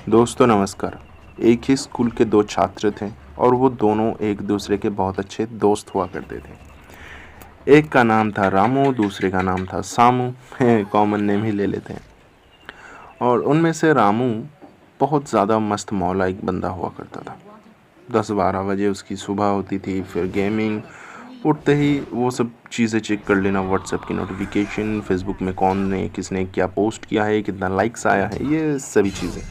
दोस्तों नमस्कार। एक ही स्कूल के दो छात्र थे और वो दोनों एक दूसरे के बहुत अच्छे दोस्त हुआ करते थे। एक का नाम था रामू, दूसरे का नाम था सामू। कॉमन नेम ही ले लेते हैं। और उनमें से रामू बहुत ज़्यादा मस्त मौला एक बंदा हुआ करता था। 10-12 बजे उसकी सुबह होती थी, फिर गेमिंग, उठते ही वो सब चीज़ें चेक कर लेना, व्हाट्सएप की नोटिफिकेशन, फेसबुक में कौन ने किसने क्या पोस्ट किया है, कितना लाइक्स आया है, ये सभी चीज़ें।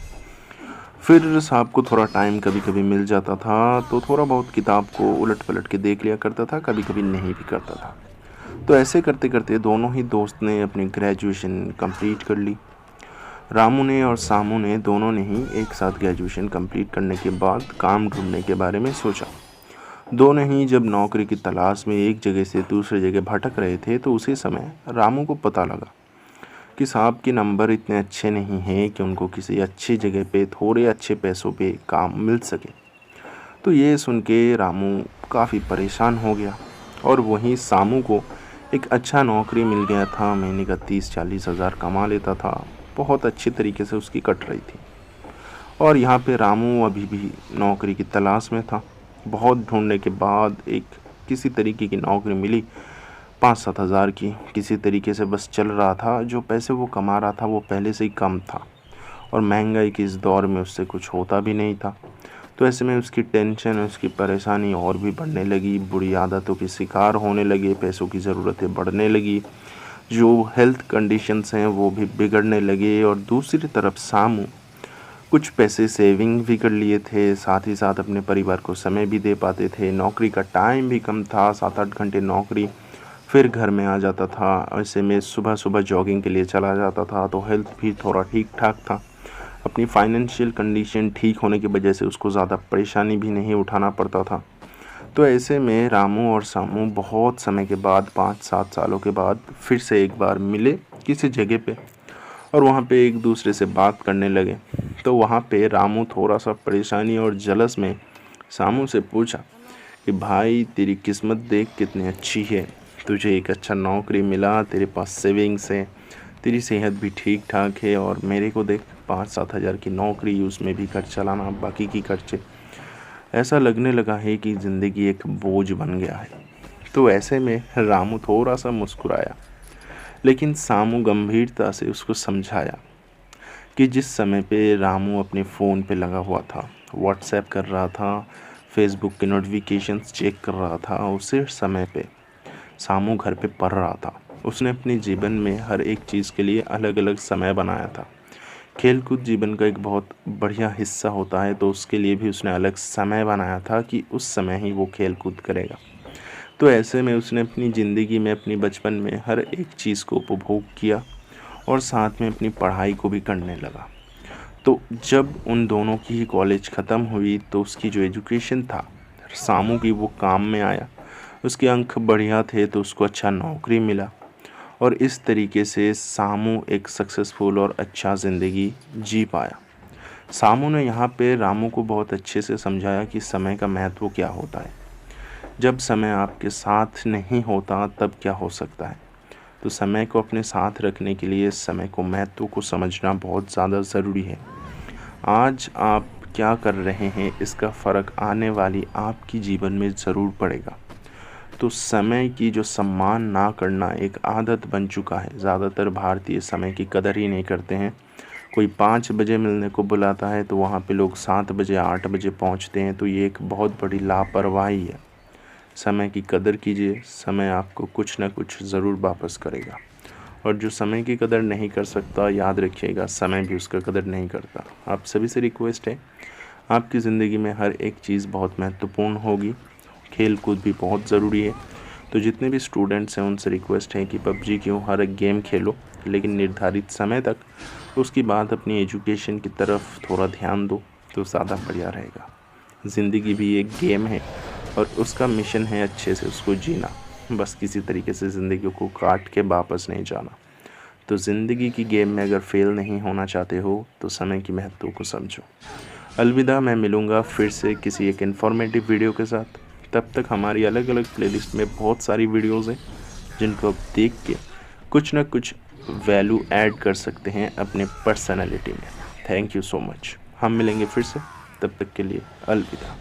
फिर साहब को थोड़ा टाइम कभी कभी मिल जाता था तो थोड़ा बहुत किताब को उलट पलट के देख लिया करता था, कभी कभी नहीं भी करता था। तो ऐसे करते करते दोनों ही दोस्त ने अपनी ग्रेजुएशन कंप्लीट कर ली। रामू ने और सामू ने दोनों ने ही एक साथ ग्रेजुएशन कंप्लीट करने के बाद काम ढूंढने के बारे में सोचा। दोनों ही जब नौकरी की तलाश में एक जगह से दूसरी जगह भटक रहे थे तो उसी समय रामू को पता लगा कि साहब के नंबर इतने अच्छे नहीं हैं कि उनको किसी अच्छी जगह पे थोड़े अच्छे पैसों पे काम मिल सके। तो ये सुन के रामू काफ़ी परेशान हो गया और वहीं सामू को एक अच्छा नौकरी मिल गया था। महीने का 30-40 हज़ार कमा लेता था, बहुत अच्छी तरीके से उसकी कट रही थी। और यहाँ पे रामू अभी भी नौकरी की तलाश में था। बहुत ढूंढने के बाद एक किसी तरीके की नौकरी मिली, 5-7 हज़ार की। किसी तरीके से बस चल रहा था। जो पैसे वो कमा रहा था वो पहले से ही कम था और महंगाई के इस दौर में उससे कुछ होता भी नहीं था। तो ऐसे में उसकी टेंशन, उसकी परेशानी और भी बढ़ने लगी। बुरी आदतों के शिकार होने लगे, पैसों की ज़रूरतें बढ़ने लगी, जो हेल्थ कंडीशंस हैं वो भी बिगड़ने लगे। और दूसरी तरफ सामू कुछ पैसे सेविंग भी कर लिए थे, साथ ही साथ अपने परिवार को समय भी दे पाते थे। नौकरी का टाइम भी कम था, 7-8 घंटे नौकरी, फिर घर में आ जाता था। ऐसे में सुबह सुबह जॉगिंग के लिए चला जाता था, तो हेल्थ भी थोड़ा ठीक ठाक था। अपनी फाइनेंशियल कंडीशन ठीक होने की वजह से उसको ज़्यादा परेशानी भी नहीं उठाना पड़ता था। तो ऐसे में रामू और सामू बहुत समय के बाद, 5-7 सालों के बाद फिर से एक बार मिले किसी जगह पे और वहाँ पे एक दूसरे से बात करने लगे। तो वहाँ पे रामू थोड़ा सा परेशानी और जलस में सामू से पूछा कि भाई तेरी किस्मत देख कितनी अच्छी है, तुझे एक अच्छा नौकरी मिला, तेरे पास सेविंग्स है, तेरी सेहत भी ठीक ठाक है, और मेरे को देख 5-7 हज़ार की नौकरी, उसमें भी खर्च चलाना, बाकी की खर्चे। ऐसा लगने लगा है कि ज़िंदगी एक बोझ बन गया है। तो ऐसे में रामू थोड़ा सा मुस्कुराया, लेकिन सामू गंभीरता से उसको समझाया कि जिस समय पे रामू अपने फ़ोन पे लगा हुआ था, व्हाट्सएप कर रहा था, फेसबुक के नोटिफिकेशंस चेक कर रहा था, उसी समय पे सामू घर पे पढ़ रहा था। उसने अपने जीवन में हर एक चीज़ के लिए अलग अलग समय बनाया था। खेलकूद जीवन का एक बहुत बढ़िया हिस्सा होता है, तो उसके लिए भी उसने अलग समय बनाया था कि उस समय ही वो खेलकूद करेगा। तो ऐसे में उसने अपनी ज़िंदगी में, अपनी बचपन में हर एक चीज़ को उपभोग किया और साथ में अपनी पढ़ाई को भी करने लगा। तो जब उन दोनों की ही कॉलेज ख़त्म हुई तो उसकी जो एजुकेशन था सामू की, वो काम में आया। उसके अंक बढ़िया थे तो उसको अच्छा नौकरी मिला और इस तरीके से सामू एक सक्सेसफुल और अच्छा ज़िंदगी जी पाया। सामू ने यहाँ पे रामू को बहुत अच्छे से समझाया कि समय का महत्व क्या होता है। जब समय आपके साथ नहीं होता तब क्या हो सकता है। तो समय को अपने साथ रखने के लिए समय को, महत्व को समझना बहुत ज़्यादा ज़रूरी है। आज आप क्या कर रहे हैं इसका फ़र्क आने वाली आपकी जीवन में ज़रूर पड़ेगा। तो समय की जो सम्मान ना करना एक आदत बन चुका है। ज़्यादातर भारतीय समय की कदर ही नहीं करते हैं। कोई 5 बजे मिलने को बुलाता है तो वहाँ पे लोग 7 बजे 8 बजे पहुँचते हैं। तो ये एक बहुत बड़ी लापरवाही है। समय की कदर कीजिए, समय आपको कुछ ना कुछ ज़रूर वापस करेगा। और जो समय की कदर नहीं कर सकता, याद रखिएगा समय भी उसका कदर नहीं करता। आप सभी से रिक्वेस्ट है, आपकी ज़िंदगी में हर एक चीज़ बहुत महत्वपूर्ण होगी, खेल कूद भी बहुत ज़रूरी है। तो जितने भी स्टूडेंट्स हैं उनसे रिक्वेस्ट है कि पबजी क्यों, हर एक गेम खेलो लेकिन निर्धारित समय तक। उसके बाद अपनी एजुकेशन की तरफ थोड़ा ध्यान दो तो ज़्यादा बढ़िया रहेगा। ज़िंदगी भी एक गेम है और उसका मिशन है अच्छे से उसको जीना। बस किसी तरीके से ज़िंदगी को काट के वापस नहीं जाना। तो ज़िंदगी की गेम में अगर फेल नहीं होना चाहते हो तो समय की महत्व को समझो। अलविदा, मैं मिलूँगा फिर से किसी एक इन्फॉर्मेटिव वीडियो के साथ। तब तक हमारी अलग अलग प्लेलिस्ट में बहुत सारी वीडियोज़ हैं जिनको आप देख के कुछ ना कुछ वैल्यू ऐड कर सकते हैं अपने पर्सनैलिटी में। Thank you so much. हम मिलेंगे फिर से, तब तक के लिए अलविदा।